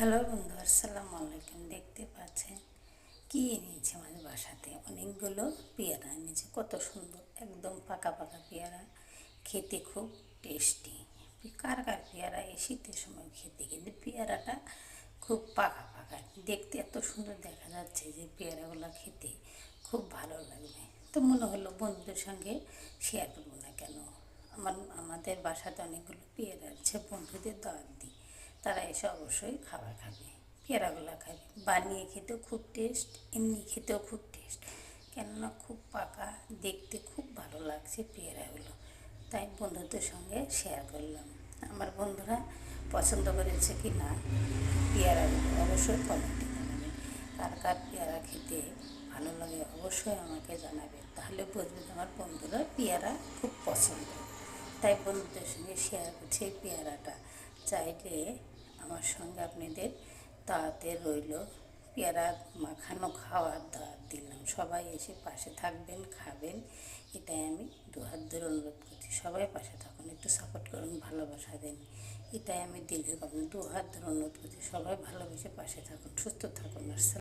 Hello বন্ধু, আসসালামু আলাইকুম। দেখতে পাচ্ছেন কি এনেছে আমাদের বাসাতে? অনেকগুলো পেয়ারা এনেছে। কত সুন্দর, একদম পাকা পাকা পেয়ারা, খেতে খুব টেস্টি। কার কার পেয়ারা এই শীতের সময় খেতে, কিন্তু পেয়ারাটা খুব পাকা পাকা, দেখতে এত সুন্দর দেখা যাচ্ছে যে পেয়ারাগুলো খেতে খুব ভালো লাগবে। তো মনে হলো বন্ধুদের সঙ্গে শেয়ার করবো না কেন। আমাদের বাসাতে অনেকগুলো পেয়ারা আছে, বন্ধুদের দাওয়াত দিই, তারা এসে অবশ্যই খাবার খাবে, পেয়ারাগুলো খাবে। বানিয়ে খেতেও খুব টেস্ট, এমনি খেতেও খুব টেস্ট, কেননা খুব পাকা, দেখতে খুব ভালো লাগছে পেয়ারাগুলো। তাই বন্ধুদের সঙ্গে শেয়ার করলাম। আমার বন্ধুরা পছন্দ করেছে কি না পেয়ারাগুলো অবশ্যই কমেন্টে জানাবেন। কার কার পেয়ারা খেতে ভালো লাগে অবশ্যই আমাকে জানাবেন, তাহলে বুঝবেন আমার বন্ধুরা পেয়ারা খুব পছন্দ। তাই বন্ধুদের সঙ্গে শেয়ার করছি এই পেয়ারাটা। চাইলে আমার সঙ্গে আপনাদের দাওয়াতে রইল, পেয়ারা মাখানো খাওয়ার দাওয়াত দিলাম। সবাই এসে পাশে থাকবেন, খাবেন, এটাই আমি দুহাত ধরে অনুরোধ করছি। সবাই পাশে থাকুন, একটু সাপোর্ট করুন, ভালোবাসা দেন, এটাই আমি দীর্ঘ দুহাত ধরে অনুরোধ করছি। সবাই ভালোবেসে পাশে থাকুন, সুস্থ থাকুন।